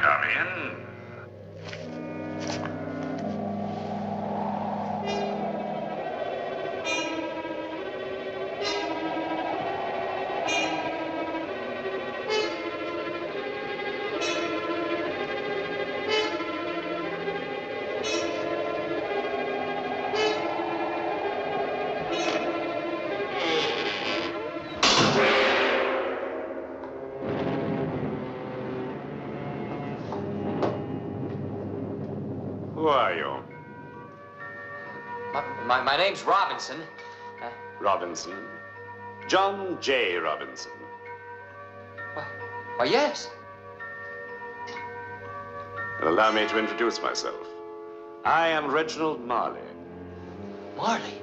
Come in. Who are you? My name's Robinson. Robinson. John J. Robinson. Why, yes. Well, allow me to introduce myself. I am Reginald Marley. Marley?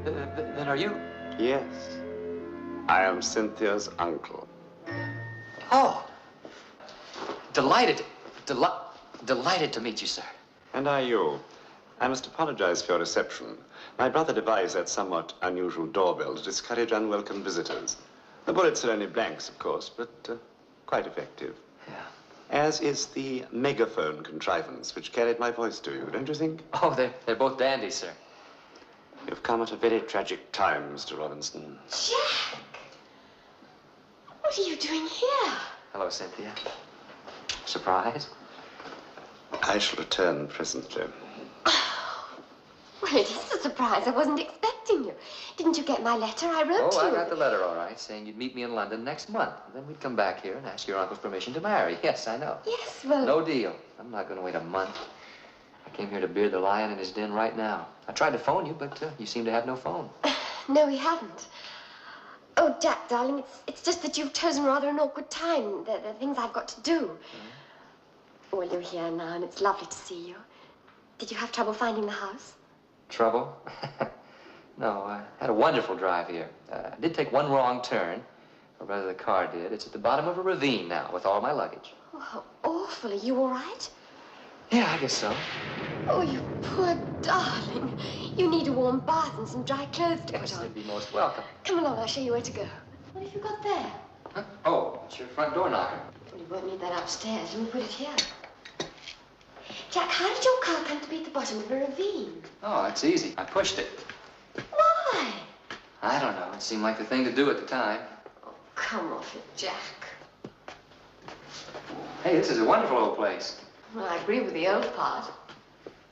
Then are you? Yes. I am Cynthia's uncle. Oh. Delighted to meet you, sir. And are you? I must apologize for your reception. My brother devised that somewhat unusual doorbell to discourage unwelcome visitors. The bullets are only blanks, of course, but quite effective. Yeah. As is the megaphone contrivance which carried my voice to you, don't you think? Oh, they're both dandies, sir. You've come at a very tragic time, Mr. Robinson. Jack! What are you doing here? Hello, Cynthia. Surprise? I shall return presently. Well, it is a surprise. I wasn't expecting you. Didn't you get my letter I wrote to you? Oh, I got the letter all right, saying you'd meet me in London next month. Then we'd come back here and ask your uncle's permission to marry. Yes, I know. Yes, well... No deal. I'm not going to wait a month. I came here to beard the lion in his den right now. I tried to phone you, but you seem to have no phone. No, we haven't. Oh, Jack, darling, it's just that you've chosen rather an awkward time. There are things I've got to do. Mm-hmm. Well, you're here now, and it's lovely to see you. Did you have trouble finding the house? Trouble? No, I had a wonderful drive here. I did take one wrong turn, or rather the car did. It's at the bottom of a ravine now with all my luggage. Oh, how awful. Are you all right? Yeah, I guess so. Oh, you poor darling. You need a warm bath and some dry clothes to Yes, put on. you'd be most welcome. Come along, I'll show you where to go. What have you got there? Huh? Oh, it's your front door knocker. Well, you won't need that upstairs. You can put it here. Jack, how did your car come to be at the bottom of a ravine? Oh, it's easy. I pushed it. Why? I don't know. It seemed like the thing to do at the time. Oh, come off it, Jack. Hey, this is a wonderful old place. Well, I agree with the old part.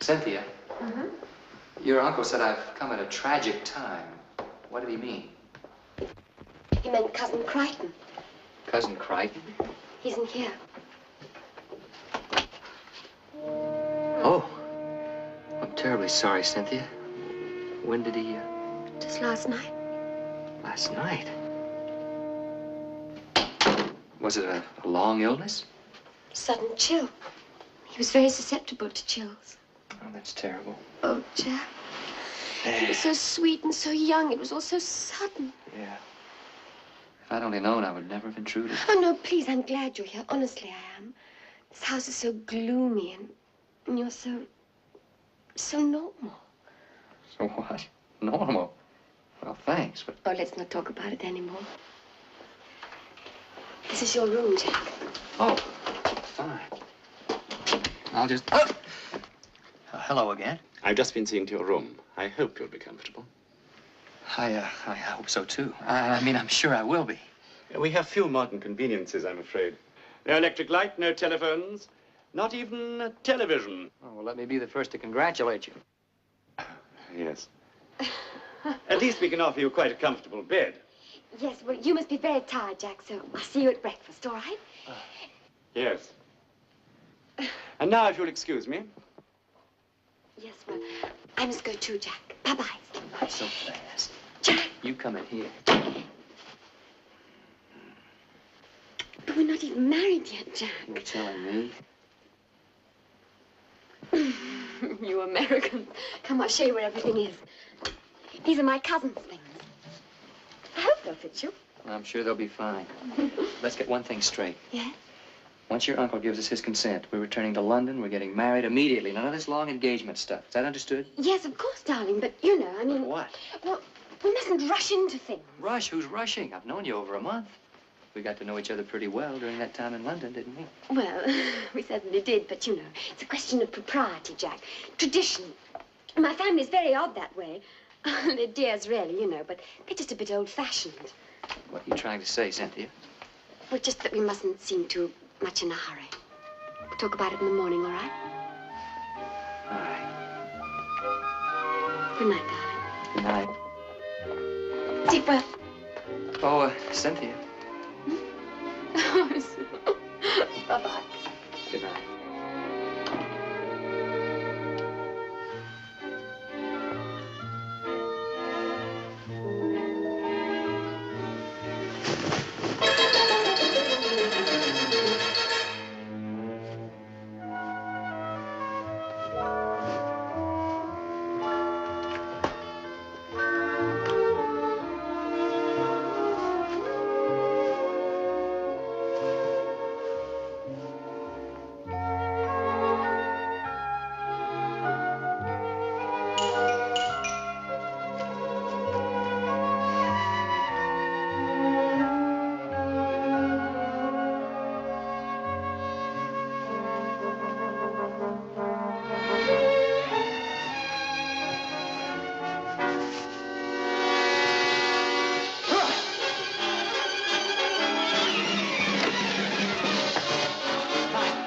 Cynthia, Mm-hmm. your uncle said I've come at a tragic time. What did he mean? He meant Cousin Crichton. Cousin Crichton? He's in here. Oh. I'm terribly sorry, Cynthia. When did he, Just last night. Last night? Was it a long illness? Sudden chill. He was very susceptible to chills. Oh, that's terrible. Oh, Jack. He was so sweet and so young. It was all so sudden. Yeah. If I'd only known, I would never have intruded. Oh, no, please, I'm glad you're here. Honestly, I am. This house is so gloomy and you're so normal. So what? Normal? Well, thanks, but... Oh, let's not talk about it anymore. This is your room, Jack. Oh, fine. I'll just... Oh! Hello again. I've just been seeing to your room. I hope you'll be comfortable. I hope so, too. I mean, I'm sure I will be. We have few modern conveniences, I'm afraid. No electric light, no telephones, not even a television. Oh, well, let me be the first to congratulate you. Yes. At least we can offer you quite a comfortable bed. Yes, well, you must be very tired, Jack, so I'll see you at breakfast, all right? Yes. And now, if you'll excuse me. Yes, well, I must go too, Jack. Bye-bye. Not so fast. Jack! You come in here. But we're not even married yet, Jack. You're telling me? You Americans. Come, I'll show you where everything is. These are my cousin's things. I hope they'll fit you. I'm sure they'll be fine. Let's get one thing straight. Yes? Once your uncle gives us his consent, we're returning to London, we're getting married immediately. None of this long engagement stuff. Is that understood? Yes, of course, darling, but you know, I mean... What? Well, we mustn't rush into things. Rush? Who's rushing? I've known you over a month. we got to know each other pretty well during that time in London, didn't we? Well, we certainly did, but you know, it's a question of propriety, Jack. Tradition. My family's very odd that way. They're dears, really, you know, but they're just a bit old-fashioned. What are you trying to say, Cynthia? Well, just that we mustn't seem too much in a hurry. We'll talk about it in the morning, all right? All right. Good night, darling. Good night. Sleep well. Oh, Cynthia. Bye-bye. Good night.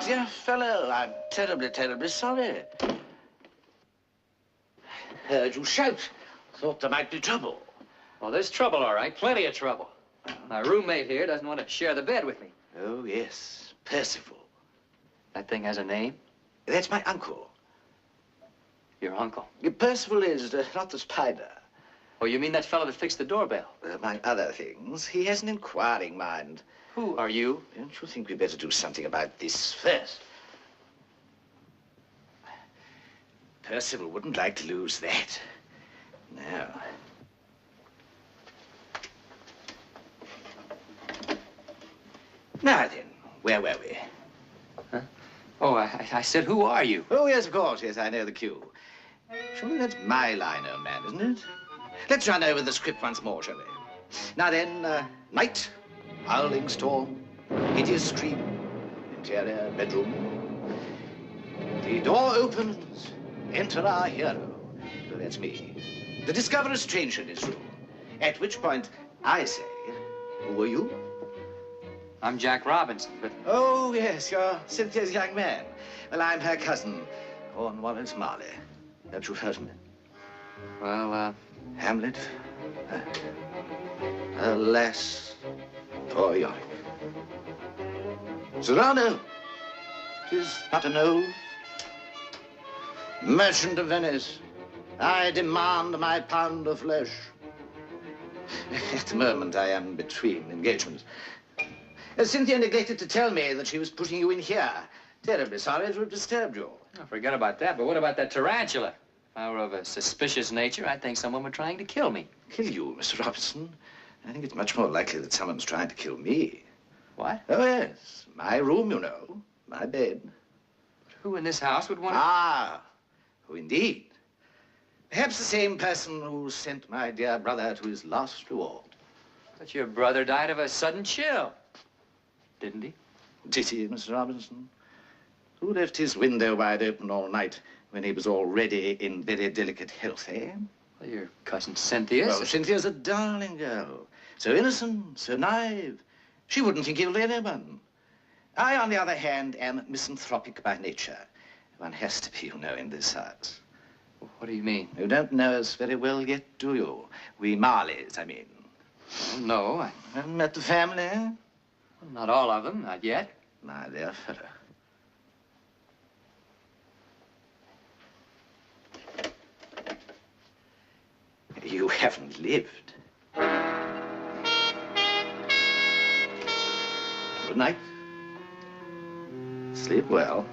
Dear fellow, I'm terribly, terribly sorry. Heard you shout. Thought there might be trouble. Well, there's trouble, all right. Plenty of trouble. My roommate here doesn't want to share the bed with me. Oh, yes. Percival. That thing has a name? That's my uncle. Your uncle. Percival is not the spider. Oh, you mean that fellow that fixed the doorbell? Among other things, he has an inquiring mind. Who are you? Don't you think we'd better do something about this first? Percival wouldn't like to lose that. No. Now then, where were we? Huh? Oh, I said, who are you? Oh, yes, of course. Yes, I know the cue. Surely that's my line, old man, isn't it? Let's run over the script once more, shall we? Now then, night, howling storm, hideous scream, interior bedroom. The door opens. Enter our hero. So that's me. To discover a stranger in his room. At which point, I say, who are you? I'm Jack Robinson, but... Oh, yes, you're Cynthia's young man. Well, I'm her cousin, Cornwallis Marley. Don't you heard of me? Well, Hamlet. Alas, poor Yorick. Serrano, 'tis but an oath. Merchant of Venice, I demand my pound of flesh. At the moment, I am between engagements. Cynthia neglected to tell me that she was putting you in here. Terribly sorry to have disturbed you. I forget about that, but what about that tarantula? If I were of a suspicious nature, I'd think someone were trying to kill me. Kill you, Mr. Robinson? I think it's much more likely that someone's trying to kill me. What? Oh, yes. My room, you know. My bed. Who in this house would want to... Ah, who indeed? Perhaps the same person who sent my dear brother to his last reward. But your brother died of a sudden chill. Didn't he? Did he, Mr. Robinson? Who left his window wide open all night when he was already in very delicate health, eh? Well, your cousin Cynthia... Well, Cynthia's a darling girl. So innocent, so naive. She wouldn't think ill of anyone. I, on the other hand, am misanthropic by nature. One has to be, you know, in this house. What do you mean? You don't know us very well yet, do you? We Marleys, I mean. Well, no, I... Haven't met the family, eh? Well, not all of them, not yet. My dear fellow. You haven't lived. Good night. Sleep well.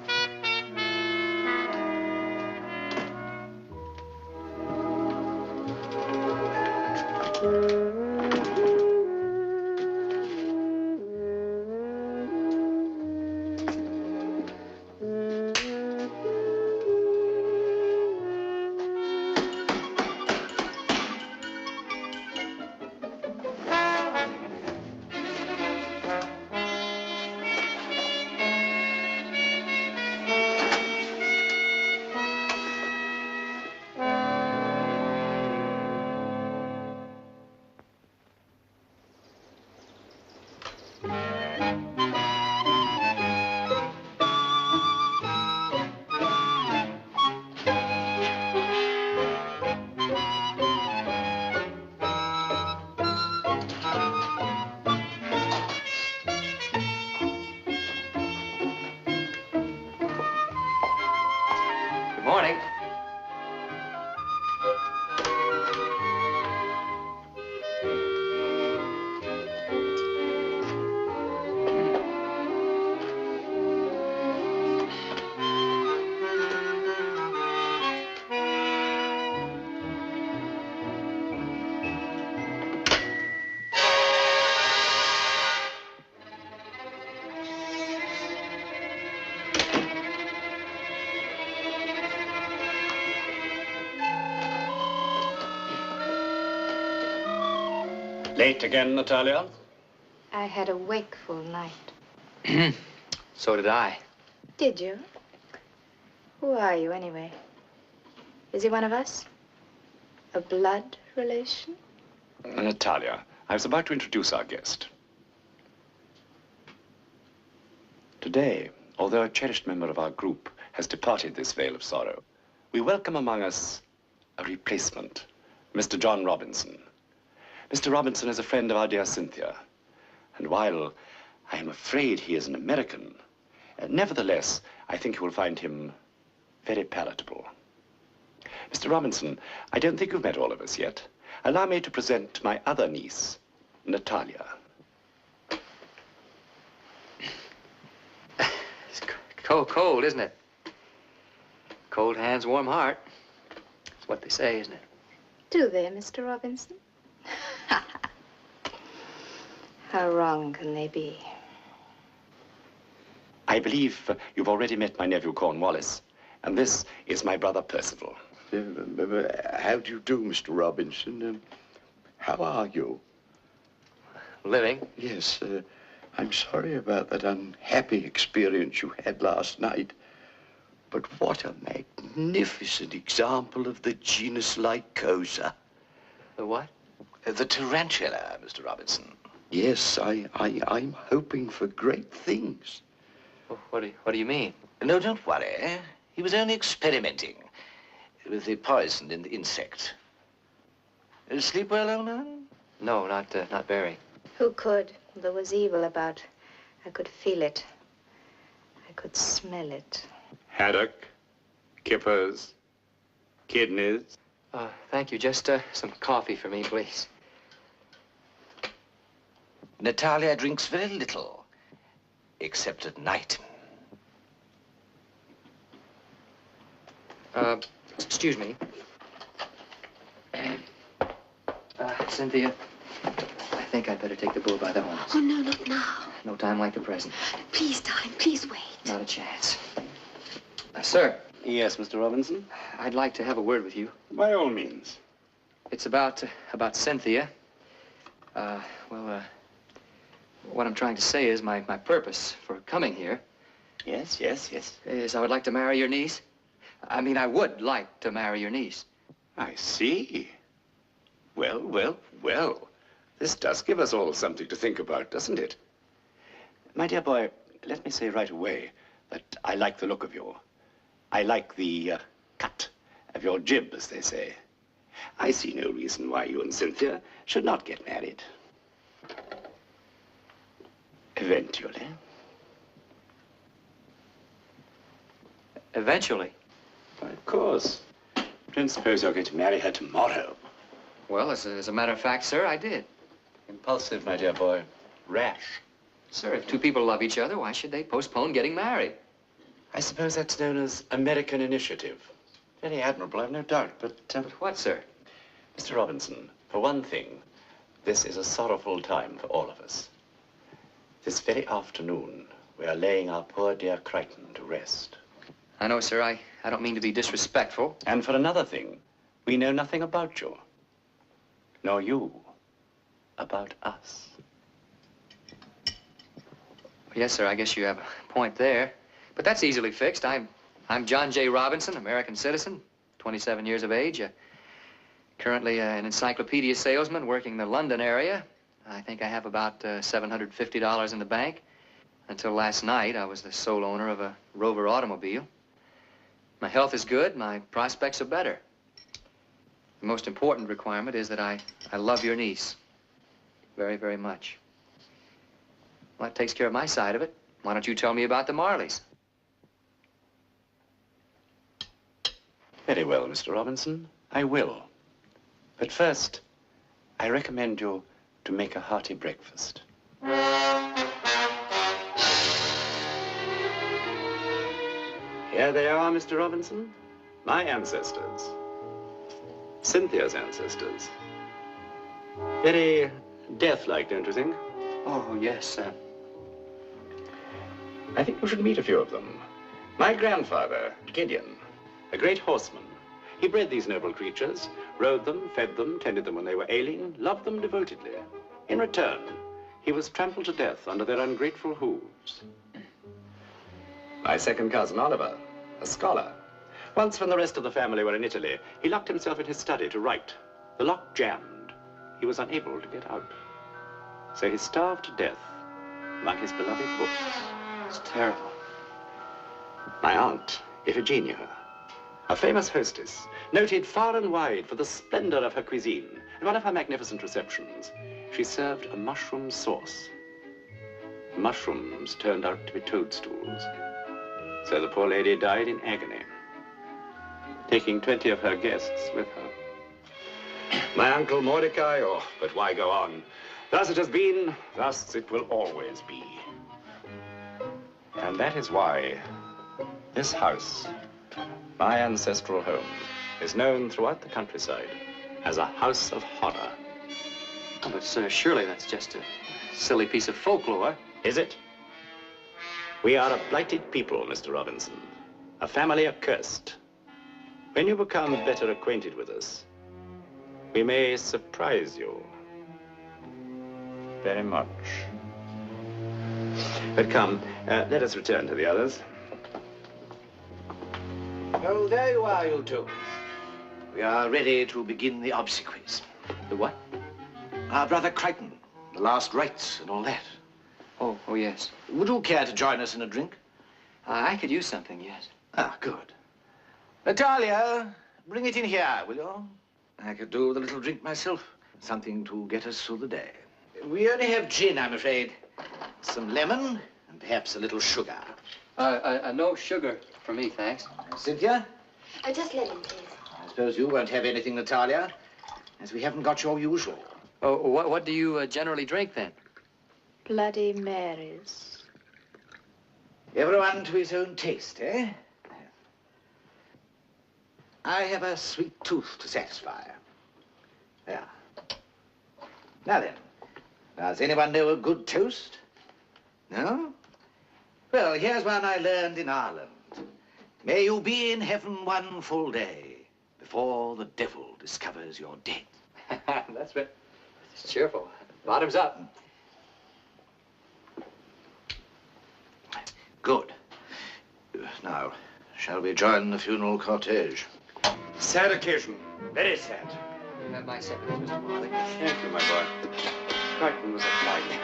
Late again, Natalia? I had a wakeful night. So did I. Did you? Who are you, anyway? Is he one of us? A blood relation? Natalia, I was about to introduce our guest. Today, although a cherished member of our group has departed this vale of sorrow, we welcome among us a replacement, Mr. John Robinson. Mr. Robinson is a friend of our dear Cynthia, and while I am afraid he is an American, nevertheless, I think you will find him very palatable. Mr. Robinson, I don't think you've met all of us yet. Allow me to present my other niece, Natalia. It's cold, isn't it? Cold hands, warm heart. That's what they say, isn't it? Do they, Mr. Robinson? How wrong can they be? I believe you've already met my nephew Cornwallis, and this is my brother Percival. How do you do, Mr. Robinson? How are you? Living. Yes, I'm sorry about that unhappy experience you had last night. But what a magnificent example of the genus Lycosa. The what? The tarantula, Mr. Robinson. Yes, I'm hoping for great things. What do you mean? No, don't worry. He was only experimenting with the poison in the insect. Sleep well, old man? No, not very. Who could? There was evil about. I could feel it. I could smell it. Haddock, kippers, kidneys. Thank you. Just some coffee for me, please. Natalia drinks very little, except at night. Excuse me. Cynthia, I think I'd better take the bull by the horns. Oh, no, not now. No time like the present. Please, darling, please wait. Not a chance. Sir. Yes, Mr. Robinson? I'd like to have a word with you. By all means. It's about Cynthia. What I'm trying to say is my purpose for coming here Yes. is I would like to marry your niece. I mean, I would like to marry your niece. I see. Well. This does give us all something to think about, doesn't it? My dear boy, let me say right away that I like the look of you. I like the cut of your jib, as they say. I see no reason why you and Cynthia should not get married. Eventually. Eventually. Why, of course. Don't suppose you're going to marry her tomorrow. Well, as a matter of fact, sir, I did. Impulsive, my dear boy. Rash. Sir, if two people love each other, why should they postpone getting married? I suppose that's known as American initiative. Very admirable, I've no doubt, but What, sir? Mr. Robinson, for one thing, this is a sorrowful time for all of us. This very afternoon, we are laying our poor dear Crichton to rest. I know, sir, I don't mean to be disrespectful. And for another thing, we know nothing about you, nor you about us. Yes, sir, I guess you have a point there. But that's easily fixed. I'm John J. Robinson, American citizen, 27 years of age. Currently an encyclopedia salesman working in the London area. I think I have about $750 in the bank. Until last night, I was the sole owner of a Rover automobile. My health is good. My prospects are better. The most important requirement is that I love your niece very, very much. Well, that takes care of my side of it. Why don't you tell me about the Marleys? Very well, Mr. Robinson, I will. But first, I recommend you to make a hearty breakfast. Here they are, Mr. Robinson. My ancestors. Cynthia's ancestors. Very death-like, don't you think? Oh, yes, I think you should meet a few of them. My grandfather, Gideon, a great horseman. He bred these noble creatures, rode them, fed them, tended them when they were ailing, loved them devotedly. In return, he was trampled to death under their ungrateful hooves. My second cousin, Oliver, a scholar. Once when the rest of the family were in Italy, he locked himself in his study to write. The lock jammed. He was unable to get out. So he starved to death among his beloved books. It's terrible. My aunt, Iphigenia, a famous hostess, noted far and wide for the splendor of her cuisine. At one of her magnificent receptions, she served a mushroom sauce. Mushrooms turned out to be toadstools. So the poor lady died in agony, taking 20 of her guests with her. My uncle Mordecai, oh, but why go on? Thus it has been, thus it will always be. And that is why this house, my ancestral home, is known throughout the countryside as a house of horror. Oh, but, sir, surely that's just a silly piece of folklore. Is it? We are a blighted people, Mr. Robinson. A family accursed. When you become better acquainted with us, we may surprise you very much. But come, let us return to the others. Oh, there you are, you two. We are ready to begin the obsequies. The what? Our brother Crichton, the last rites and all that. Oh, yes. Would you care to join us in a drink? I could use something, yes. Ah, good. Natalia, bring it in here, will you? I could do with a little drink myself. Something to get us through the day. We only have gin, I'm afraid. Some lemon and perhaps a little sugar. No sugar for me, thanks. Cynthia? Oh, just lemon, please. I suppose you won't have anything, Natalia, as we haven't got your usual. Oh, what do you generally drink, then? Bloody Marys. Everyone to his own taste, eh? I have a sweet tooth to satisfy. Yeah. Now then, does anyone know a good toast? No? Well, here's one I learned in Ireland. May you be in heaven one full day before the devil discovers your dead. That's right. It's cheerful. Bottoms up. Good. Now, shall we join the funeral cortege? Sad occasion. Very sad. You have my seconds, Mr. Marley. Thank you, my boy. Crichton was a fine man.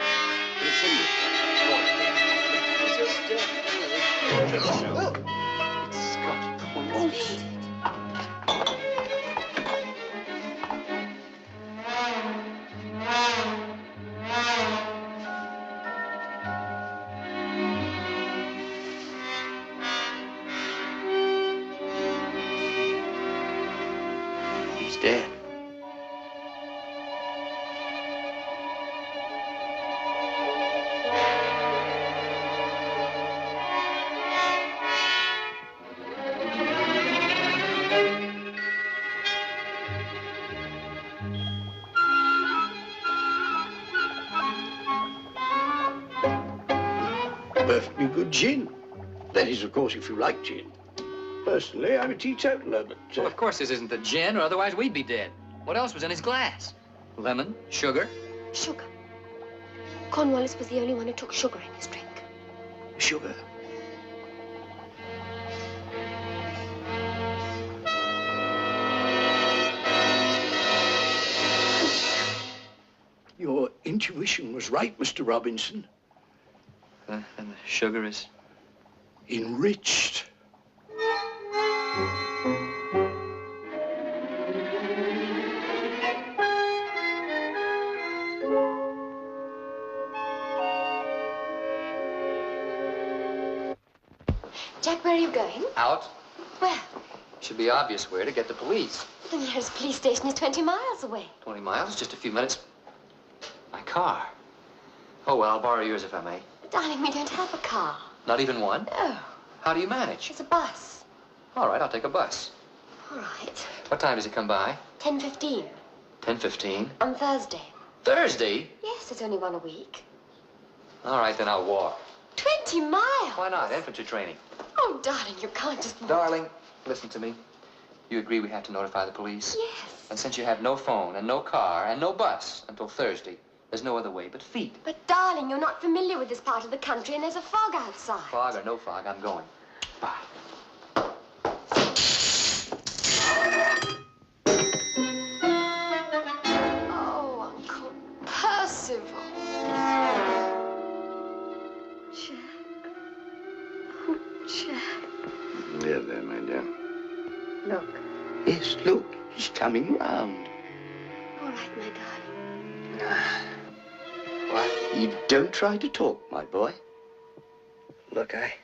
He's dead. Perfectly good gin. That is, of course, if you like gin. Personally, I'm a teetotaler, but... Well, of course this isn't the gin, or otherwise we'd be dead. What else was in his glass? Lemon? Sugar? Sugar. Cornwallis was the only one who took sugar in his drink. Sugar. Your intuition was right, Mr. Robinson. And the sugar is... Enriched. Jack, where are you going? Out? Where? Should be obvious where, to get the police. The nearest police station is 20 miles away. 20 miles, just a few minutes. My car. Oh, well, I'll borrow yours if I may. Darling, we don't have a car. Not even one? No. How do you manage? It's a bus. All right, I'll take a bus. All right. What time does it come by? 10:15. 10:15. On Thursday. Thursday? Yes, it's only one a week. All right, then I'll walk. 20 miles? Why not? Infantry training. Oh, darling, you can't just walk. Darling, listen to me. You agree we have to notify the police? Yes. And since you have no phone and no car and no bus until Thursday, There's no other way but feet. But, darling, you're not familiar with this part of the country, and there's a fog outside. Fog or no fog, I'm going. Bye. Oh, Uncle Percival. Jack. Oh, Jack. There, there, my dear. Look. Yes, look, he's coming round. All right, my darling. What? You don't try to talk, my boy. Look, I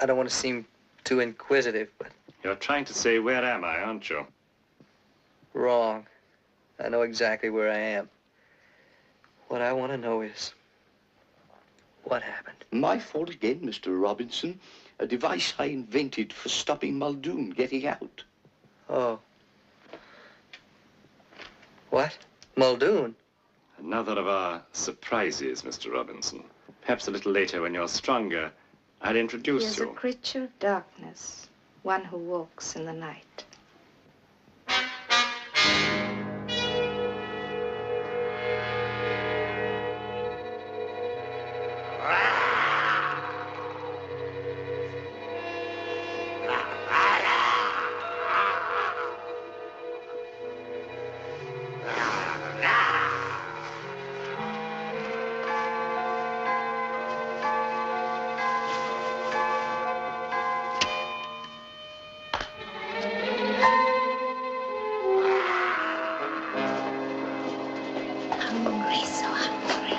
don't want to seem too inquisitive, but... You're trying to say, where am I, aren't you? Wrong. I know exactly where I am. What I want to know is, what happened? My fault again, Mr. Robinson. A device I invented for stopping Muldoon getting out. Oh. What? Muldoon? Another of our surprises, Mr. Robinson. Perhaps a little later when you're stronger, I'll He introduce is a you. creature of darkness, one who walks in the night. Hungry, so hungry.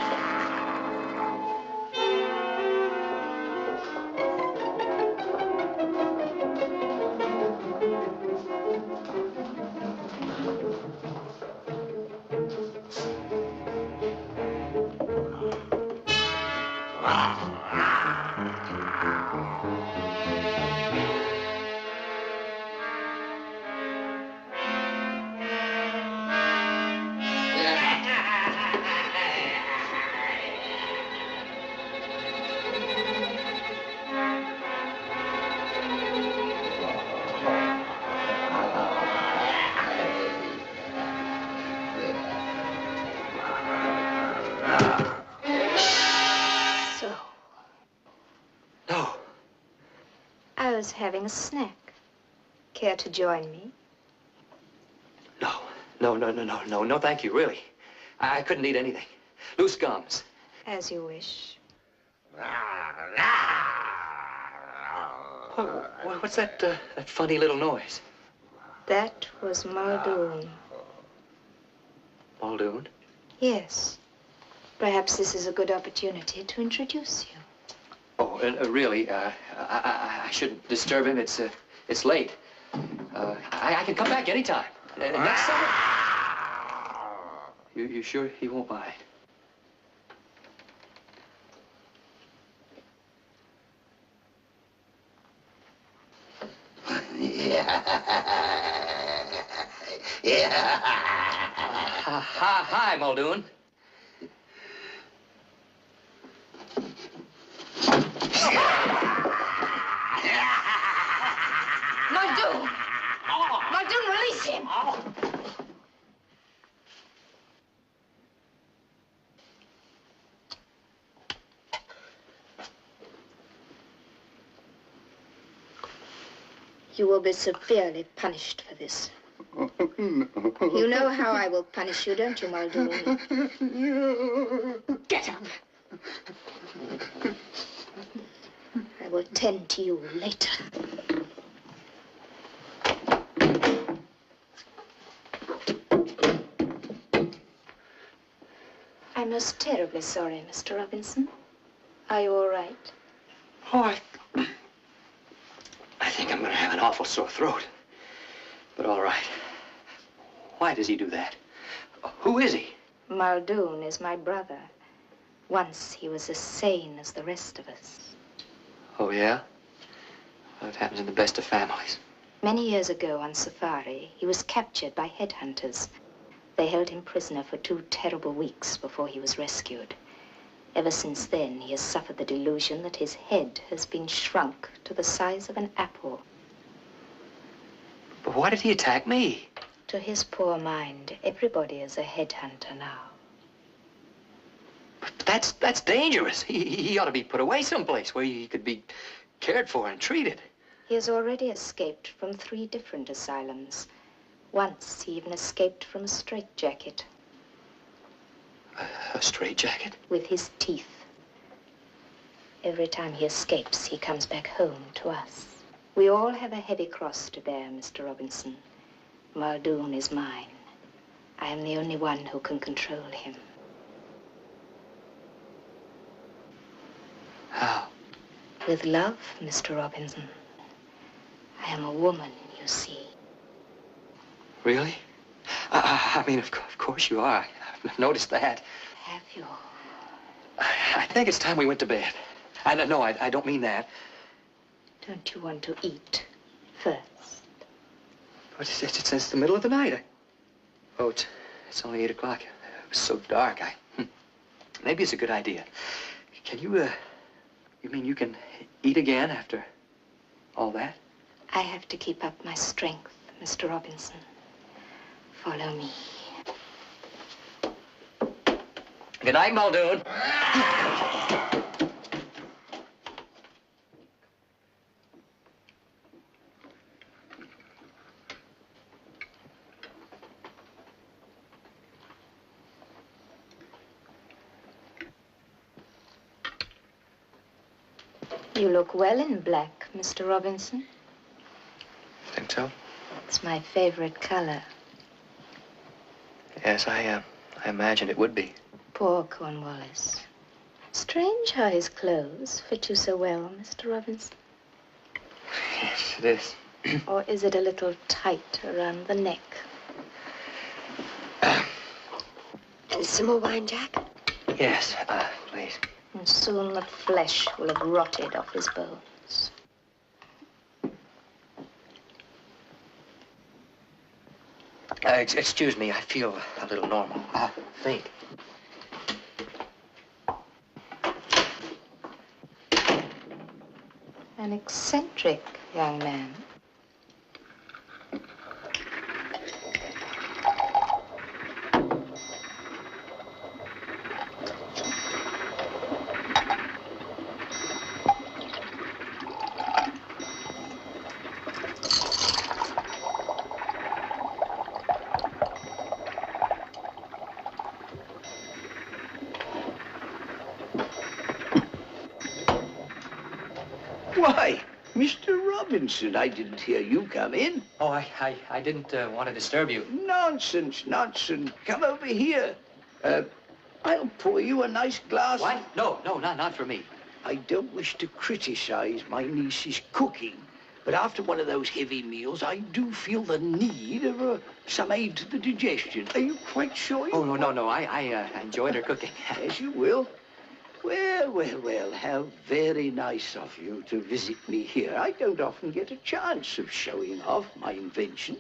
So, No. I was having a snack. Care to join me? No, thank you, really. I couldn't eat anything. Loose gums. As you wish. What's that funny little noise? That was Muldoon. Muldoon? Yes. Perhaps this is a good opportunity to introduce you. Oh, really, I shouldn't disturb him. It's late. I can come back anytime. Next summer. You sure he won't mind? Hi, Muldoon. Muldoon! Muldoon, release him! You will be severely punished for this. You know how I will punish you, don't you, Muldoon? Get up. I will tend to you later. I'm most terribly sorry, Mr. Robinson. Are you all right? Oh, I think I'm going to have an awful sore throat. But all right. Why does he do that? Who is he? Muldoon is my brother. Once he was as sane as the rest of us. Oh, yeah? Well, it happens in the best of families. Many years ago on safari, he was captured by headhunters. They held him prisoner for 2 terrible weeks before he was rescued. Ever since then, he has suffered the delusion that his head has been shrunk to the size of an apple. But why did he attack me? To his poor mind, everybody is a headhunter now. that's dangerous. He ought to be put away someplace where he could be cared for and treated. He has already escaped from 3 different asylums. Once, he even escaped from a straitjacket. A straitjacket? With his teeth. Every time he escapes, he comes back home to us. We all have a heavy cross to bear, Mr. Robinson. Muldoon is mine. I am the only one who can control him. How? With love, Mr. Robinson. I am a woman, you see. Really? I mean, of course you are. I've noticed that. Have you? I think it's time we went to bed. No, I don't mean that. Don't you want to eat first? But it's the middle of the night. Oh, it's only 8 o'clock. It was so dark. Maybe it's a good idea. Can you, you mean you can eat again after all that? I have to keep up my strength, Mr. Robinson. Follow me. Good night, Muldoon. You look well in black, Mr. Robinson. Think so? It's my favorite color. Yes, I imagined it would be. Poor Cornwallis. Strange how his clothes fit you so well, Mr. Robinson. Yes, it is. Or is it a little tight around the neck? And some more wine, Jack? Yes, please. And soon the flesh will have rotted off his bones. Excuse me, I feel a little normal. Faint. An eccentric young man. Why, Mr. Robinson, I didn't hear you come in. Oh, I didn't want to disturb you. Nonsense, nonsense. Come over here. I'll pour you a nice glass. What? No, not for me. I don't wish to criticize my niece's cooking, but after one of those heavy meals, I do feel the need of some aid to the digestion. Are you quite sure? Oh, no. I enjoyed her cooking. Yes, you will. Well, how very nice of you to visit me here. I don't often get a chance of showing off my inventions.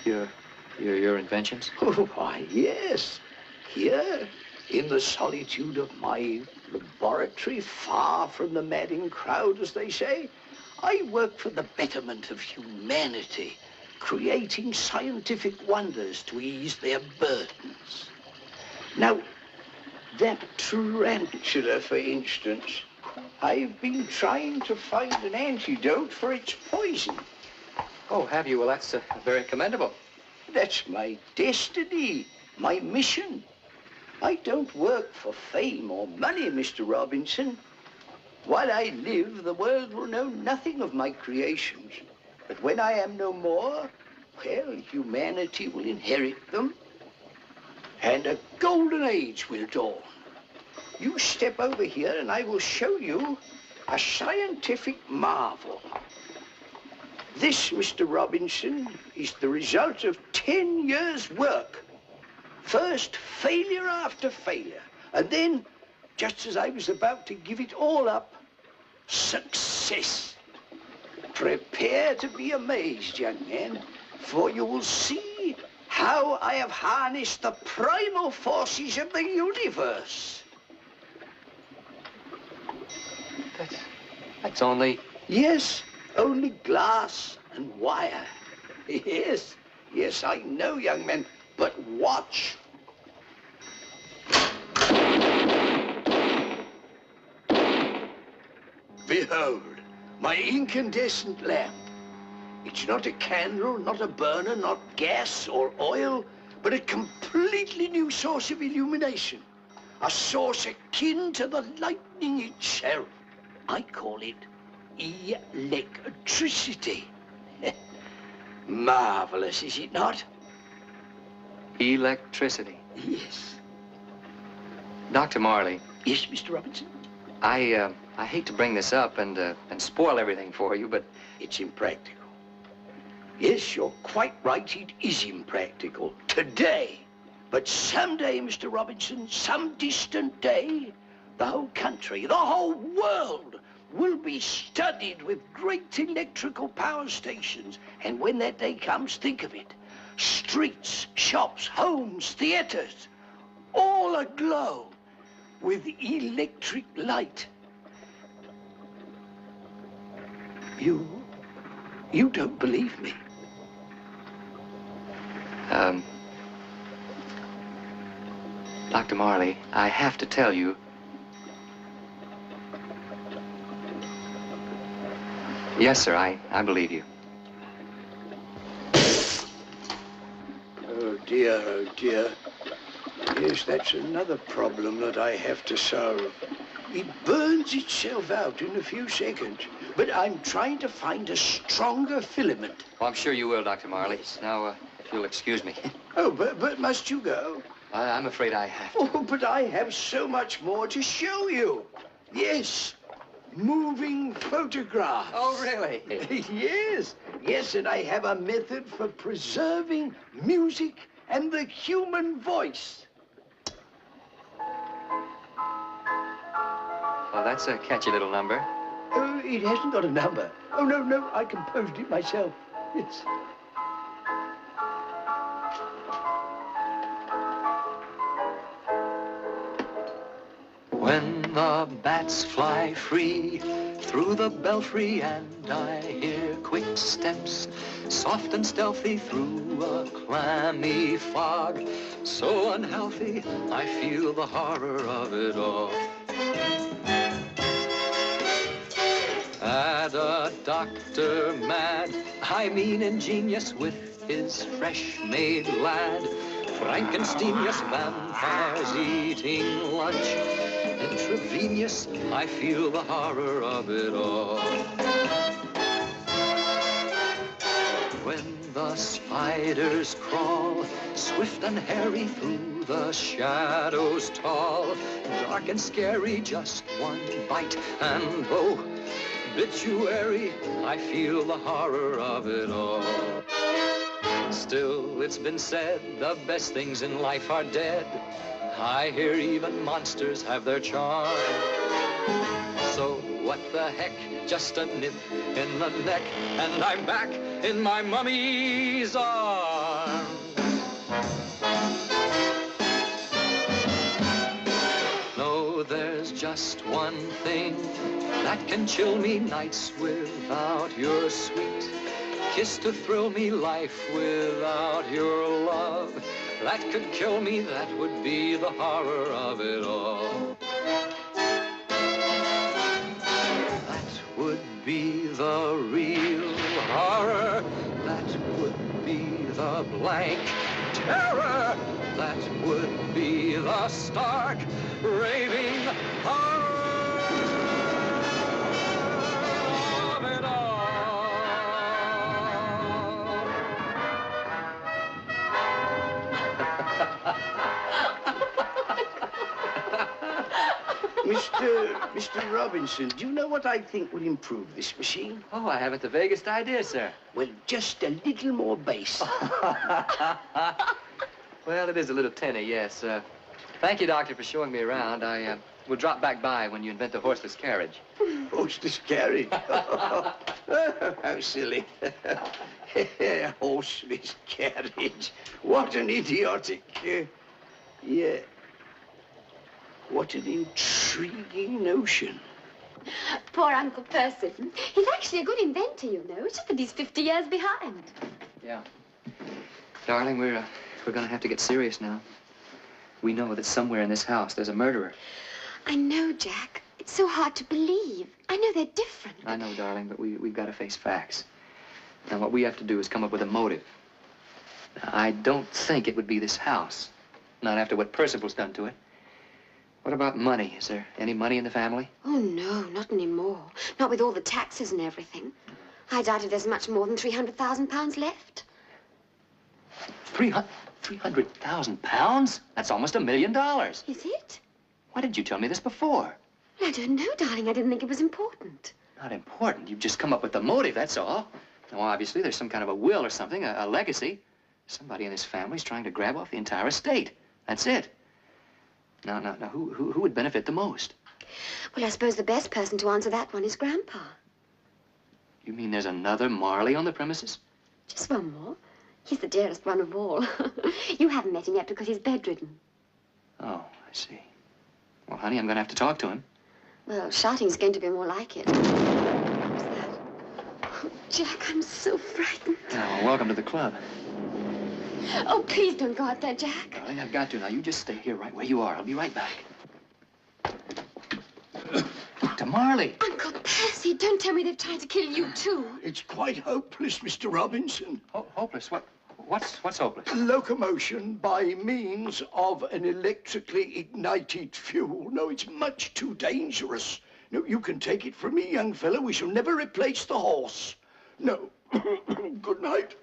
Your inventions? Oh, why, yes. Here, in the solitude of my laboratory, far from the madding crowd, as they say, I work for the betterment of humanity, creating scientific wonders to ease their burdens. Now, that tarantula, for instance, I've been trying to find an antidote for its poison. Oh, have you? Well, that's very commendable. That's my destiny, my mission. I don't work for fame or money, Mr. Robinson. While I live, the world will know nothing of my creations. But when I am no more, well, humanity will inherit them, and a golden age will dawn. You step over here and I will show you a scientific marvel. This, Mr. Robinson, is the result of 10 years' work. First, failure after failure. And then, just as I was about to give it all up, success. Prepare to be amazed, young man, for you will see how I have harnessed the primal forces of the universe. That's only... Yes, only glass and wire. Yes, I know, young man, but watch. behold, my incandescent lamp. It's not a candle, not a burner, not gas or oil, but a completely new source of illumination. A source akin to the lightning itself. I call it electricity. Marvelous, is it not? Electricity. Yes. Dr. Marley. Yes, Mr. Robinson? I hate to bring this up and spoil everything for you, but... It's impractical. Yes, you're quite right, it is impractical. Today. But someday, Mr. Robinson, some distant day, the whole country, the whole world will be studded with great electrical power stations. And when that day comes, think of it. Streets, shops, homes, theaters, all aglow with electric light. You don't believe me. Dr. Marley, I have to tell you. Yes, sir, I believe you. Oh, dear, oh, dear. Yes, that's another problem that I have to solve. It burns itself out in a few seconds, but I'm trying to find a stronger filament. Well, I'm sure you will, Dr. Marley. Now, if you'll excuse me. Oh, but must you go? I'm afraid I have to. Oh, but I have so much more to show you. Yes, moving photographs. Oh, really? Yes, and I have a method for preserving music and the human voice. Well, that's a catchy little number. Oh, it hasn't got a number. Oh, no, I composed it myself. Yes. When the bats fly free through the belfry and I hear quick steps, soft and stealthy through a clammy fog, so unhealthy, I feel the horror of it all. Add a doctor mad, I mean ingenious with his fresh-made lad, Frankensteinius vampires eating lunch, intravenous, I feel the horror of it all. When the spiders crawl, swift and hairy through the shadows tall, dark and scary, just one bite, and oh, obituary, I feel the horror of it all. Still, it's been said, the best things in life are dead. I hear even monsters have their charm. So what the heck, just a nip in the neck, and I'm back in my mummy's arms. No, there's just one thing that can chill me nights without your sweet kiss to thrill me, life without your love. That could kill me, that would be the horror of it all. That would be the real horror. That would be the blank terror. That would be the stark, raving horror. Mr. Robinson, do you know what I think will improve this machine? Oh, I haven't the vaguest idea, sir. Well, just a little more bass. Well, it is a little tinny, yes. Thank you, Doctor, for showing me around. I will drop back by when you invent the horseless carriage. Horseless carriage? Oh, how silly. Horseless carriage. What an idiotic... yeah. What an intriguing notion. Poor Uncle Percy. He's actually a good inventor, you know. It's just that he's 50 years behind. Yeah. Darling, we're going to have to get serious now. We know that somewhere in this house there's a murderer. I know, Jack. It's so hard to believe. I know they're different. I know, darling, but we've got to face facts. Now, what we have to do is come up with a motive. Now, I don't think it would be this house. Not after what Percival's done to it. What about money? Is there any money in the family? Oh, no, not anymore. Not with all the taxes and everything. I doubt if there's much more than £300,000 left. 300,000 pounds? That's almost $1 million. Is it? Why didn't you tell me this before? I don't know, darling. I didn't think it was important. Not important. You've just come up with the motive, that's all. Now, obviously, there's some kind of a will or something, a legacy. Somebody in this family's trying to grab off the entire estate. That's it. Now, who would benefit the most? Well, I suppose the best person to answer that one is Grandpa. You mean there's another Marley on the premises? Just one more. He's the dearest one of all. You haven't met him yet because he's bedridden. Oh, I see. Well, honey, I'm going to have to talk to him. Well, shouting's going to be more like it. What's that? Oh, Jack, I'm so frightened. Oh, well, welcome to the club. Oh, please don't go out there, Jack. Darling, I've got to. Now, you just stay here right where you are. I'll be right back. Dr. Marley. Uncle Percy, don't tell me they've tried to kill you, too. It's quite hopeless, Mr. Robinson. Hopeless? What's hopeless? Locomotion by means of an electrically ignited fuel. No, it's much too dangerous. No, you can take it from me, young fellow. We shall never replace the horse. No. Good night.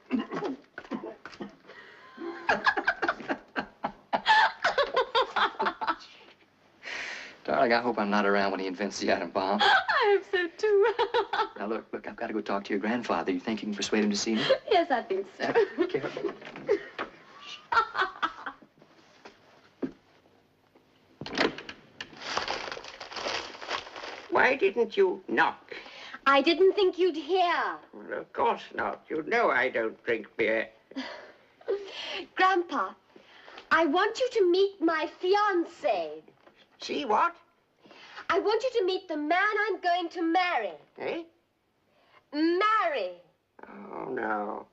Darling, I hope I'm not around when he invents the atom bomb. I hope so, too. Now, look, I've got to go talk to your grandfather. You think you can persuade him to see me? Yes, I think so. Careful. Why didn't you knock? I didn't think you'd hear. Well, of course not. You know I don't drink beer. Grandpa, I want you to meet my fiancé. See what? I want you to meet the man I'm going to marry. Eh? Marry. Oh, no.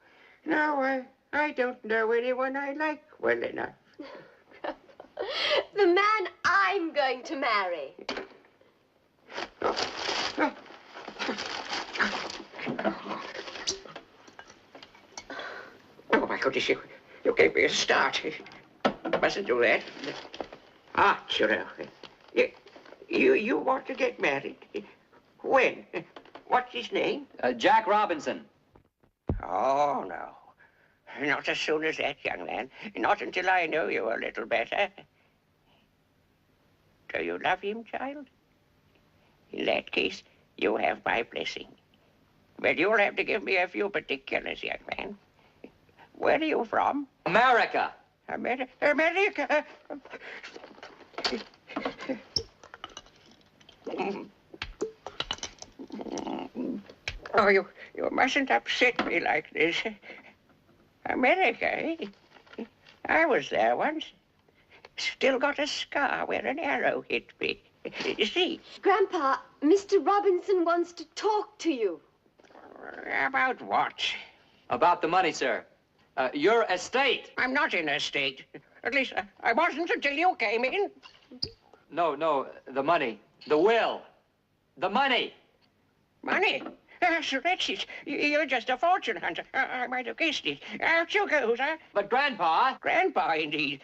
No, I don't know anyone I like well enough. The man I'm going to marry. Oh, my goodness, you gave me a start. Mustn't do that. Ah, sure. You want to get married? When? What's his name? Jack Robinson. Oh, no. Not as soon as that, young man. Not until I know you a little better. Do you love him, child? In that case, you have my blessing. But you'll have to give me a few particulars, young man. Where are you from? America. America? Oh, you mustn't upset me like this. America, eh? I was there once. Still got a scar where an arrow hit me. You see? Grandpa, Mr. Robinson wants to talk to you. About what? About the money, sir. Your estate. I'm not in a state. At least, I wasn't until you came in. No, the money. The will. The money. Money? So that's it. You're just a fortune hunter. I might have guessed it. Out you go, sir. But, Grandpa... Grandpa, indeed.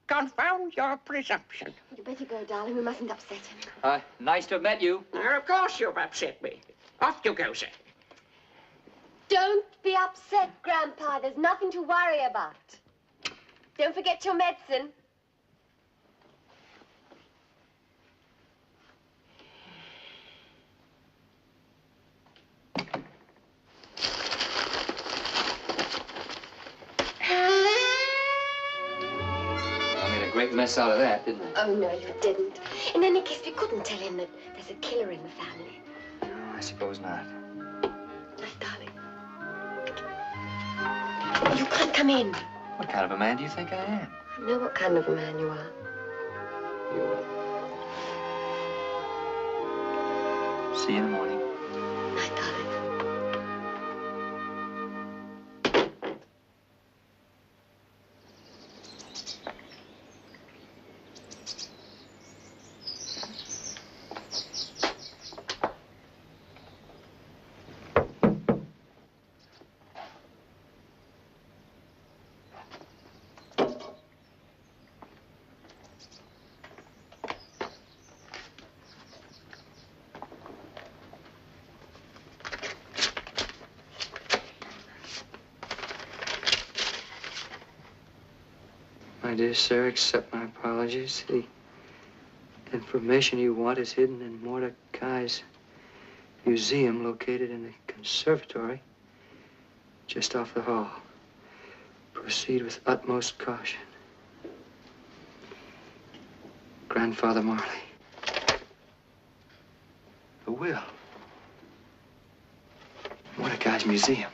Confound your presumption. You better go, darling. We mustn't upset him. Nice to have met you. Of course you've upset me. Off you go, sir. Don't be upset, Grandpa. There's nothing to worry about. Don't forget your medicine. Great mess out of that, didn't I? Oh, no, you didn't. In any case, we couldn't tell him that there's a killer in the family. No, I suppose not. Night, darling. You can't come in. What kind of a man do you think I am? I know what kind of a man you are. See you in the morning. Night, darling. My dear sir, accept my apologies. The information you want is hidden in Mordecai's museum located in the conservatory just off the hall. Proceed with utmost caution. Grandfather Marley. The will. Mordecai's museum.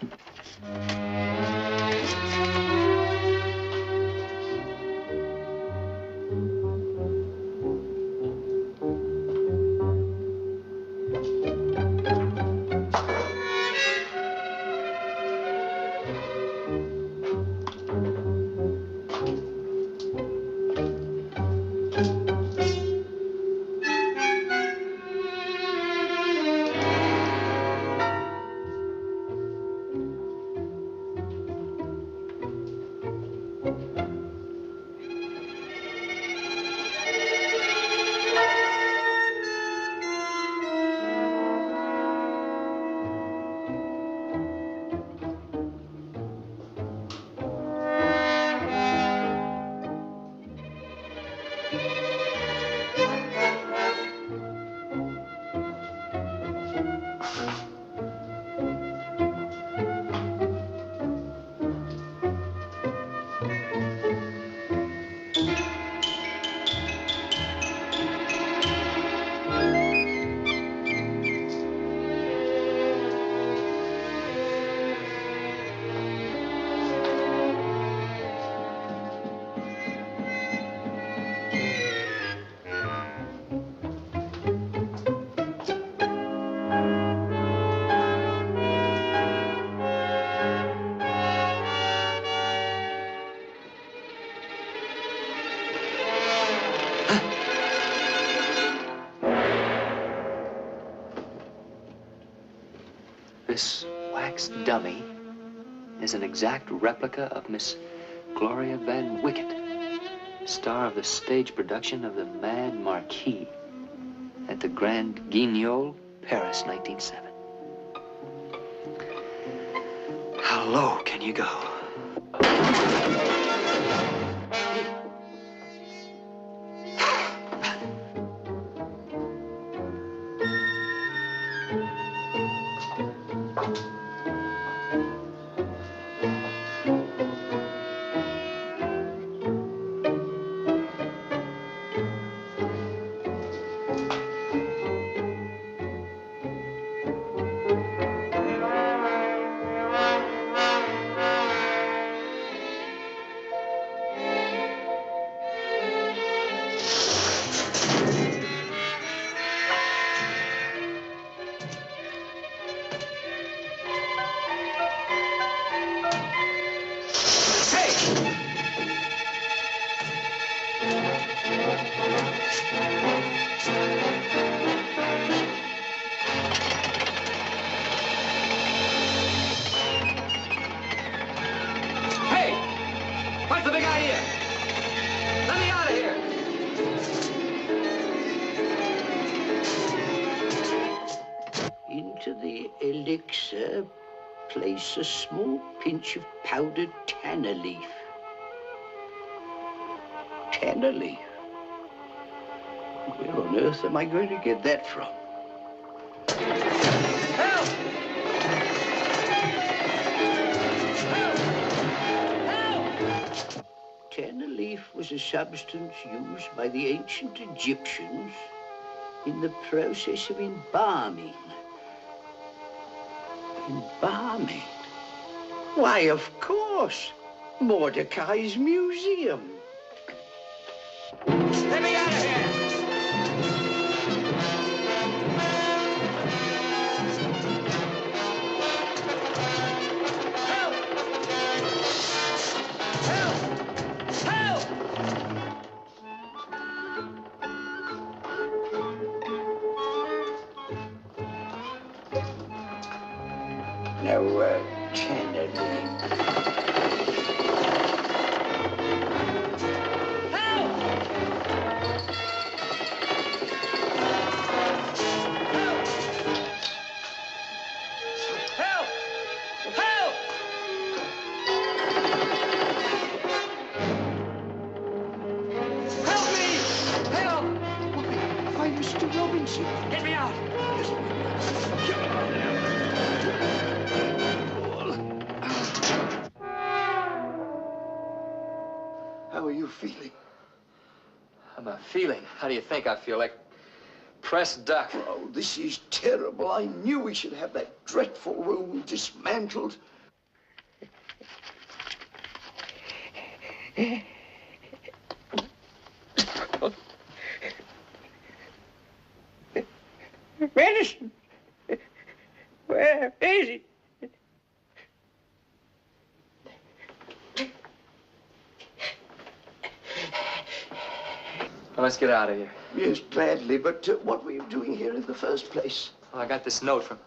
This wax dummy is an exact replica of Miss Gloria Van Wicket, star of the stage production of The Mad Marquis at the Grand Guignol, Paris, 1907. How low can you go? Place a small pinch of powdered tanner leaf. Tanner leaf? Where on earth am I going to get that from? Help! Help! Tanner leaf was a substance used by the ancient Egyptians in the process of embalming. Embalming? Why, of course. Mordecai's museum. Let me out of here! Help! Help! Help! Now, Tanner leaf. are you feeling? How am I feeling? How do you think I feel? Like pressed duck. Oh, this is terrible. I knew we should have that dreadful room dismantled. Medicine. Where is it? Well, let's get out of here. Yes, gladly, but what were you doing here in the first place? Oh, I got this note from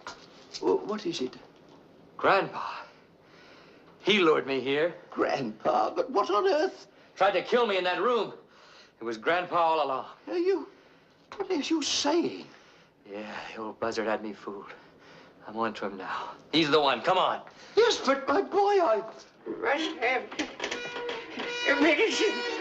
Well, what is it? Grandpa. He lured me here. Grandpa, but what on earth Tried to kill me in that room. It was Grandpa all along. are you... What are you saying? Yeah, the old buzzard had me fooled. I'm on to him now. He's the one. Come on. Yes, but my boy, I... Must have medicine.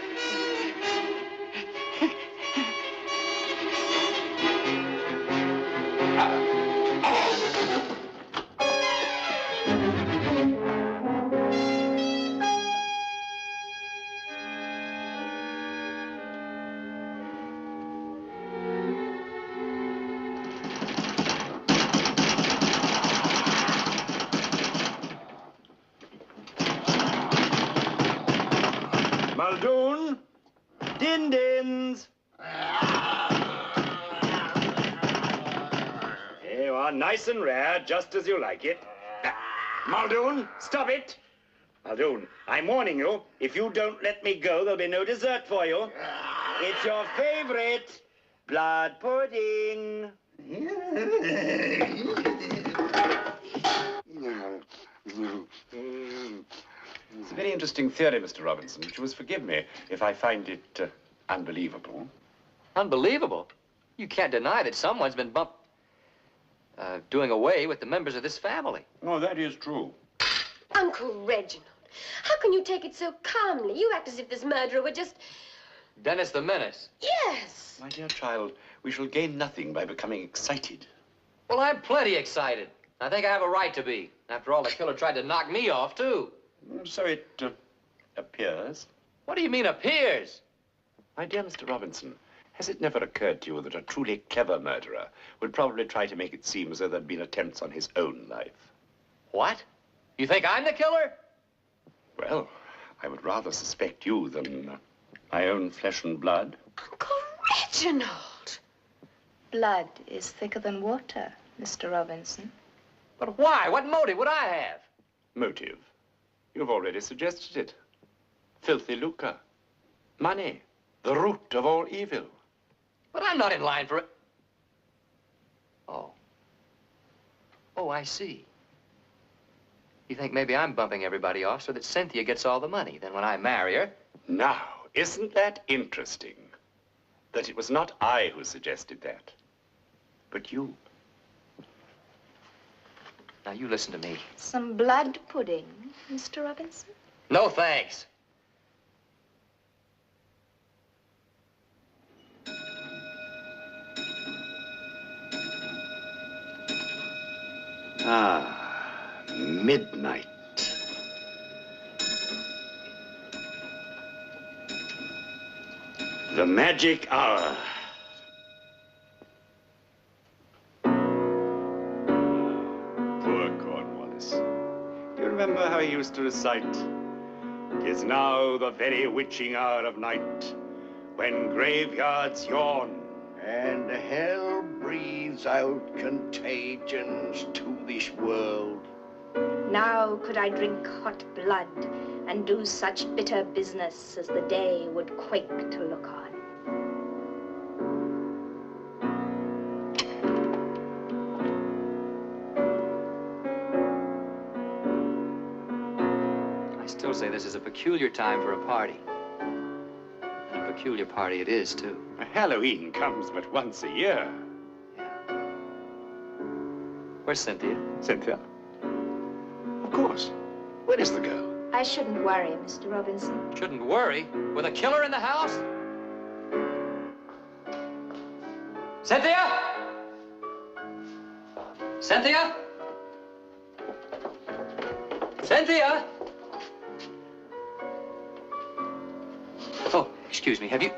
Muldoon, din-dins. Here you are, nice and rare, just as you like it. Muldoon, stop it. Muldoon, I'm warning you, if you don't let me go, there'll be no dessert for you. It's your favorite, blood pudding. It's a very interesting theory, Mr. Robinson, but you must forgive me if I find it unbelievable. Unbelievable. You can't deny that someone's been doing away with the members of this family. Oh, that is true. Uncle Reginald, how can you take it so calmly? You act as if this murderer were just... Dennis the Menace. Yes. My dear child, we shall gain nothing by becoming excited. Well, I'm plenty excited. I think I have a right to be. After all, the killer tried to knock me off, too. So it appears. What do you mean, appears? My dear Mr. Robinson, has it never occurred to you that a truly clever murderer would probably try to make it seem as though there'd been attempts on his own life? What? You think I'm the killer? Well, I would rather suspect you than my own flesh and blood. Uncle Reginald. Blood is thicker than water, Mr. Robinson. But why? What motive would I have? Motive? You've already suggested it. Filthy lucre. Money. The root of all evil. But I'm not in line for it. Oh. Oh, I see. You think maybe I'm bumping everybody off so that Cynthia gets all the money. Then when I marry her... Now, isn't that interesting? That it was not I who suggested that, but you. Now, you listen to me. Some blood pudding, Mr. Robinson? No, thanks. Ah, midnight. The magic hour. Poor Cornwallis. Do you remember how he used to recite? "'Tis now the very witching hour of night, when graveyards yawn, And hell breathes out contagions to this world. Now could I drink hot blood and do such bitter business as the day would quake to look on. I still say this is a peculiar time for a party. And a peculiar party it is, too. Halloween comes but once a year. Where's Cynthia? Cynthia? Of course. Where is the girl? I shouldn't worry, Mr. Robinson. Shouldn't worry. With a killer in the house? Cynthia? Cynthia? Cynthia? Excuse me, have you...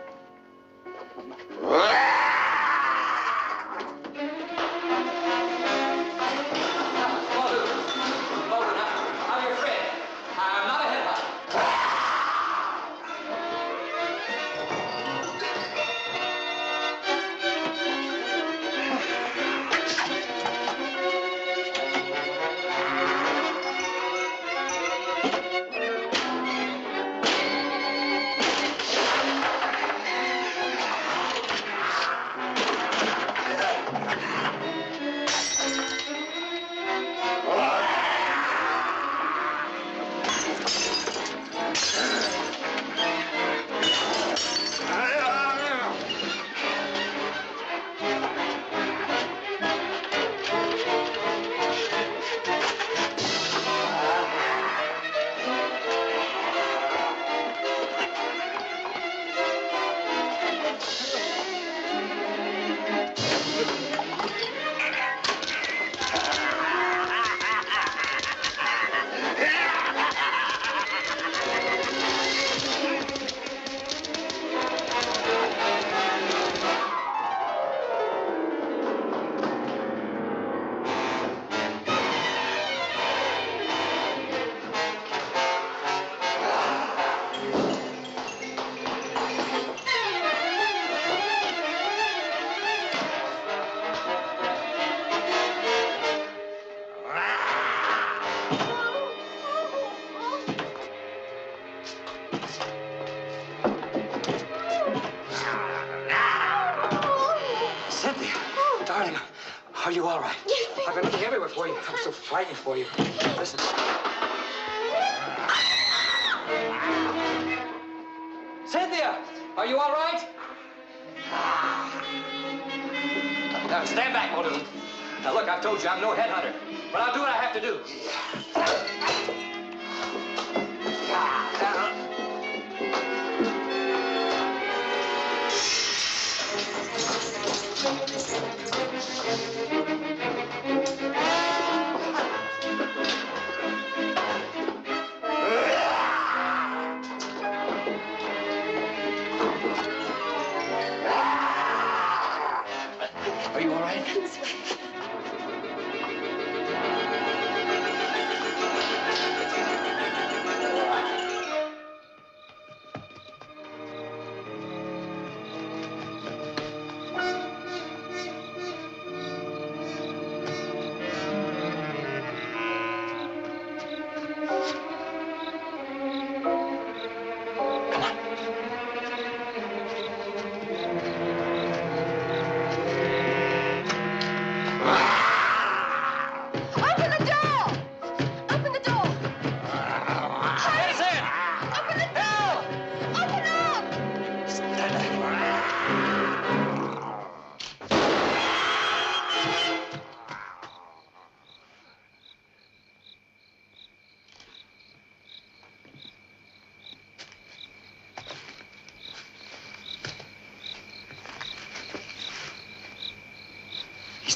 Are you all right? I've been looking everywhere for you. I'm so frightened for you. Listen. Cynthia, are you all right? Now, stand back, Alderman. Now, look, I've told you I'm no headhunter, but I'll do what I have to do. Are you all right?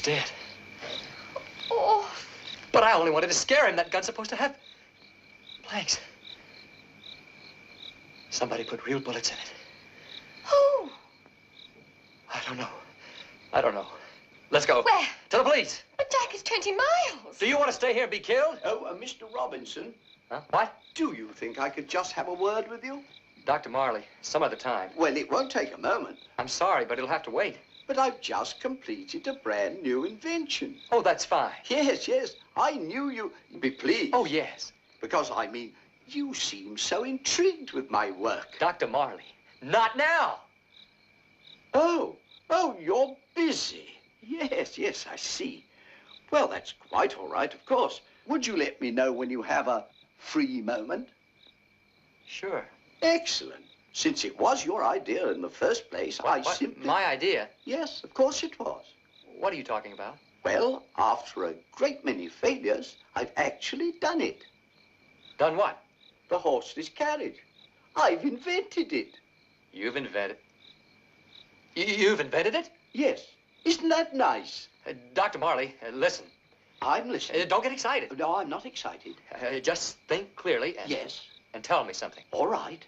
He's dead. Oh. But I only wanted to scare him. That gun's supposed to have blanks. Somebody put real bullets in it. Who? I don't know. I don't know. Let's go. Where? To the police. But Jack is 20 miles. Do you want to stay here and be killed? Oh, Mr. Robinson. Huh? What? Do you think I could just have a word with you? Dr. Marley, some other time. Well, it won't take a moment. I'm sorry, but it'll have to wait. But I've just completed a brand new invention. Oh, that's fine. Yes, yes. I knew you'd be pleased. Oh, yes. Because, I mean, you seem so intrigued with my work. Dr. Marley, not now. Oh, you're busy. Yes, yes, I see. Well, that's quite all right, of course. Would you let me know when you have a free moment? Sure. Excellent. Since it was your idea in the first place, I simply... My idea? Yes, of course it was. What are you talking about? Well, after a great many failures, I've actually done it. Done what? The horseless carriage. I've invented it. You've invented... You've invented it? Yes. Isn't that nice? Dr. Marley, listen. I'm listening. Don't get excited. No, I'm not excited. Just think clearly and... Yes. And tell me something. All right.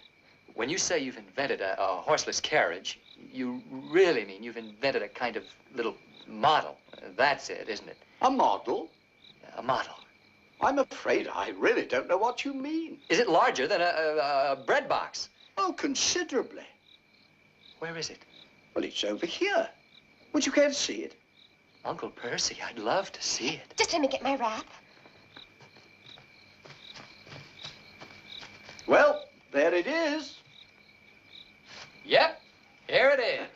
when you say you've invented a horseless carriage, you really mean you've invented a kind of little model. That's it, isn't it? A model? A model. I'm afraid I really don't know what you mean. Is it larger than a bread box? Oh, considerably. Where is it? Well, it's over here. Would you care to see it? Uncle Percy, I'd love to see it. Just let me get my wrap. Well, there it is. Yep, here it is.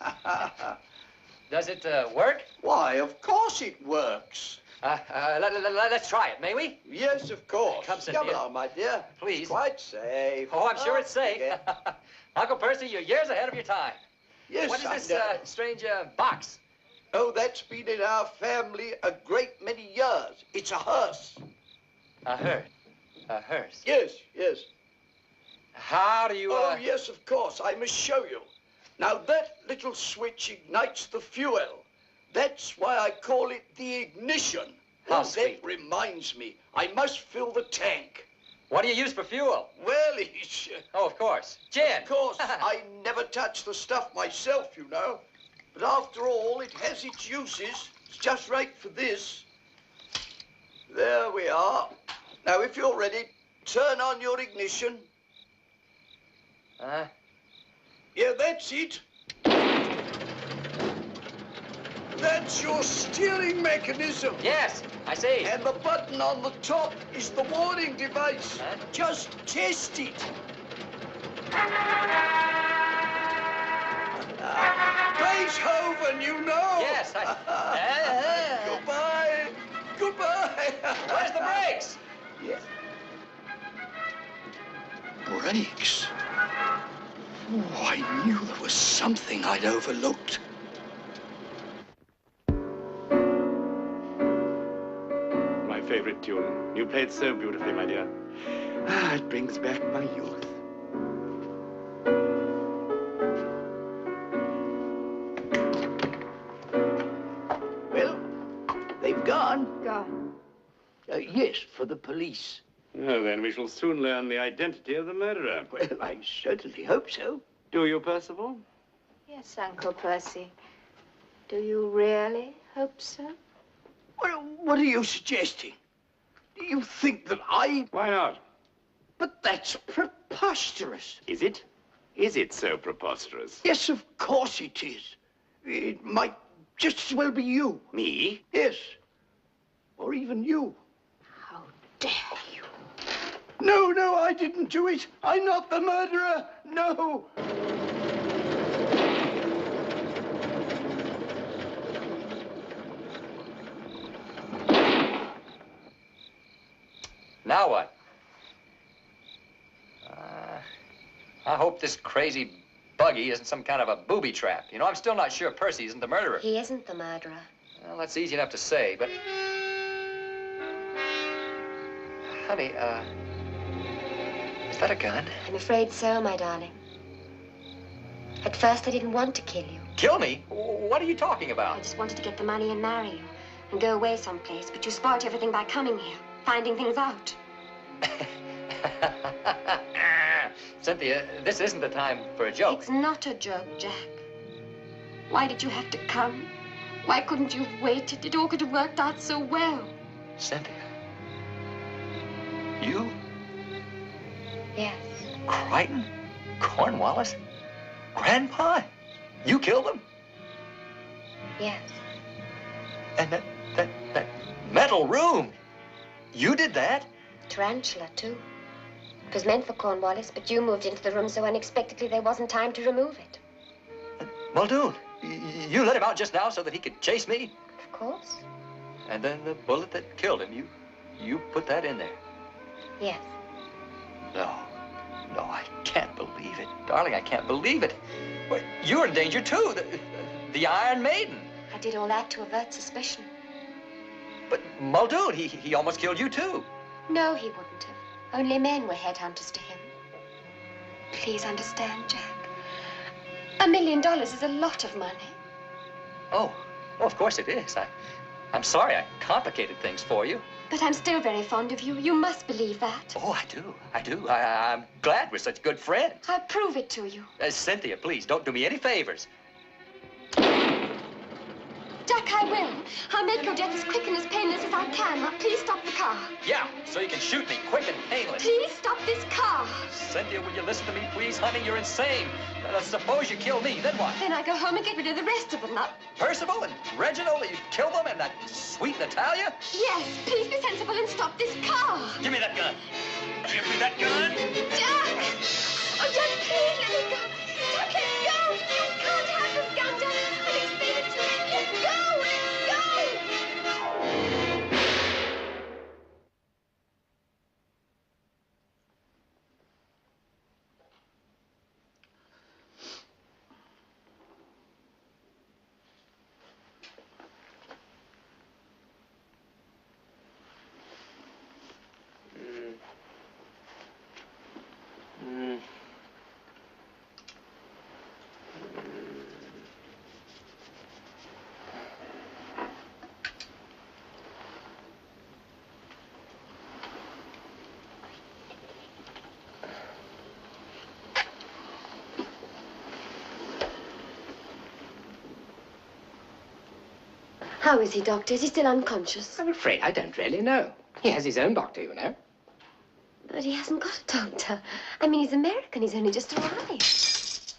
Does it work? Why, of course it works. Let's try it, may we? Yes, of course. Come, Cynthia. Come along, my dear. Please. It's quite safe. Oh, I'm sure it's safe. Yeah. Uncle Percy, you're years ahead of your time. Yes, What is I this know. strange box? Oh, that's been in our family a great many years. It's a hearse. A hearse. A hearse. Yes, yes. How do you, Oh, yes, of course. I must show you. Now, that little switch ignites the fuel. That's why I call it the ignition. How Oh, sweet. that reminds me. I must fill the tank. What do you use for fuel? Well, it's... Oh, of course. Gin. Of course, I never touch the stuff myself, you know. But after all, it has its uses. It's just right for this. There we are. Now, if you're ready, turn on your ignition. Yeah, that's it. That's your steering mechanism. Yes, I see. And the button on the top is the warning device. Huh? Just test it. Beethoven, you know. Yes, Goodbye. Goodbye. Where's the brakes? Yes. Brakes? Oh, I knew there was something I'd overlooked. My favorite tune. You played so beautifully, my dear. Ah, it brings back my youth. Well, they've gone. Gone. Yes, for the police. Well, then we shall soon learn the identity of the murderer. Well, I certainly hope so. Do you, Percival? Yes, Uncle Percy. Do you really hope so? Well, what are you suggesting? Do you think that I... Why not? But that's preposterous. Is it? Is it so preposterous? Yes, of course it is. It might just as well be you. Me? Yes. Or even you. How dare you? No, no, I didn't do it. I'm not the murderer. No. Now what? I hope this crazy buggy isn't some kind of a booby trap. You know, I'm still not sure Percy isn't the murderer. He isn't the murderer. Well, that's easy enough to say, but... Honey, is that a gun? I'm afraid so, my darling. At first, I didn't want to kill you. Kill me? What are you talking I about? just wanted to get the money and marry you and go away someplace, but you spoilt everything by coming here, finding things out. Cynthia, this isn't the time for a joke. It's not a joke, Jack. Why did you have to come? Why couldn't you have waited? It all could have worked out so well. Cynthia, you, Yes. Crichton, Cornwallis, Grandpa, you killed them? Yes. And that metal room, you did that? Tarantula, too. It was meant for Cornwallis, but you moved into the room so unexpectedly there wasn't time to remove it. Muldoon, you let him out just now so that he could chase me? Of course. And then the bullet that killed him, you put that in there? Yes. No, I can't believe it. Darling, I can't believe it. Well, you're in danger, too. The Iron Maiden. I did all that to avert suspicion. But Muldoon, he almost killed you, too. No, he wouldn't have. Only men were headhunters to him. Please understand, Jack. $1 million is a lot of money. Oh, of course it is. I'm sorry I complicated things for you. But I'm still very fond of you. You must believe that. Oh, I do. I do. I'm glad we're such good friends. I'll prove it to you. Cynthia, please, don't do me any favors. Jack, I will. I'll make your death as quick and as painless as I can. Now, please stop the car. Yeah, so you can shoot me quick and painless. Please stop this car. Cynthia, will you listen to me, please? Honey, you're insane. Suppose you kill me, then what? Then I go home and get rid of the rest of them. Now, Percival and Reginald, you kill them, and that sweet Natalia? yes, please be sensible and stop this car. Give me that gun. Give me that gun. Jack! Oh, Jack, please let me go. Jack, let go. You can't have this gun, Jack. I'll explain it to you. Let go. Let go. How is he, Doctor? Is he still unconscious? I'm afraid I don't really know. He has his own doctor, you know. But he hasn't got a doctor. I mean, he's American. He's only just arrived.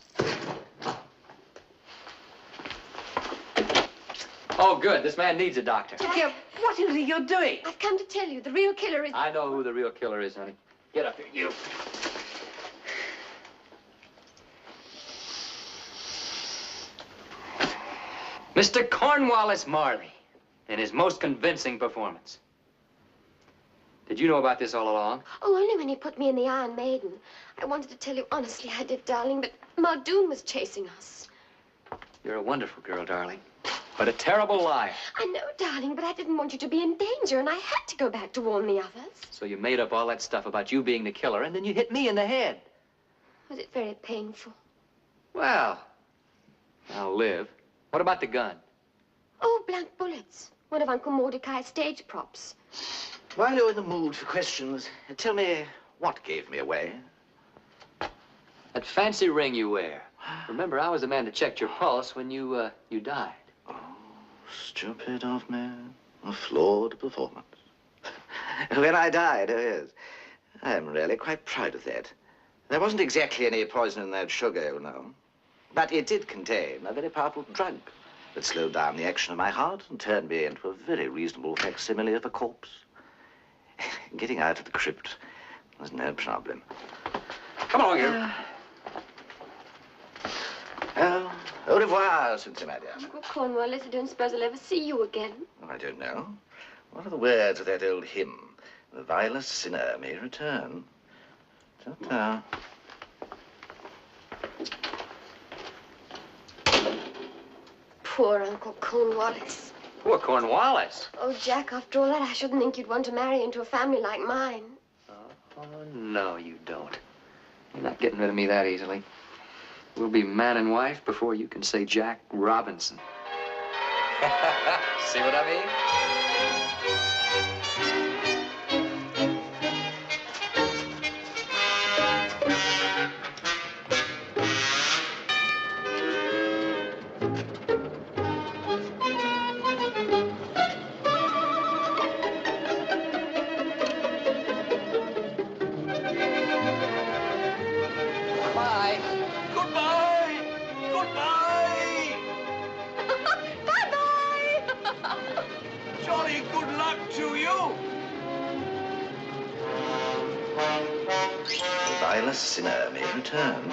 Oh, good. This man needs a doctor. Look here, what is it you're doing? I've come to tell you, the real killer is... I know who the real killer is, honey. Get up here, you. Mr. Cornwallis Marley, in his most convincing performance. Did you know about this all along? Oh, only when he put me in the Iron Maiden. I wanted to tell you honestly I did, darling, but Muldoon was chasing us. You're a wonderful girl, darling, but a terrible liar. I know, darling, but I didn't want you to be in danger, and I had to go back to warn the others. So you made up all that stuff about you being the killer, and then you hit me in the head. Was it very painful? Well, I'll live. What about the gun? Oh, blank bullets. One of Uncle Mordecai's stage props. While you're in the mood for questions, tell me what gave me away. That fancy ring you wear. Remember, I was the man that checked your pulse when you died. Oh, stupid of me. A flawed performance. When I died, oh yes. I'm really quite proud of that. There wasn't exactly any poison in that sugar, you know. But it did contain a very powerful drug that slowed down the action of my heart and turned me into a very reasonable facsimile of a corpse. Getting out of the crypt was no problem. Come along, you. Au revoir, Cynthia, my dear. Uncle Cornwallis, I don't suppose I'll ever see you again. Oh, I don't know. What are the words of that old hymn? The vilest sinner may return. Ta-ta. Poor Uncle Cornwallis. Poor Cornwallis. Oh, Jack, after all that, I shouldn't think you'd want to marry into a family like mine. Oh, no, you don't. You're not getting rid of me that easily. We'll be man and wife before you can say Jack Robinson. See what I mean? The sinner may return.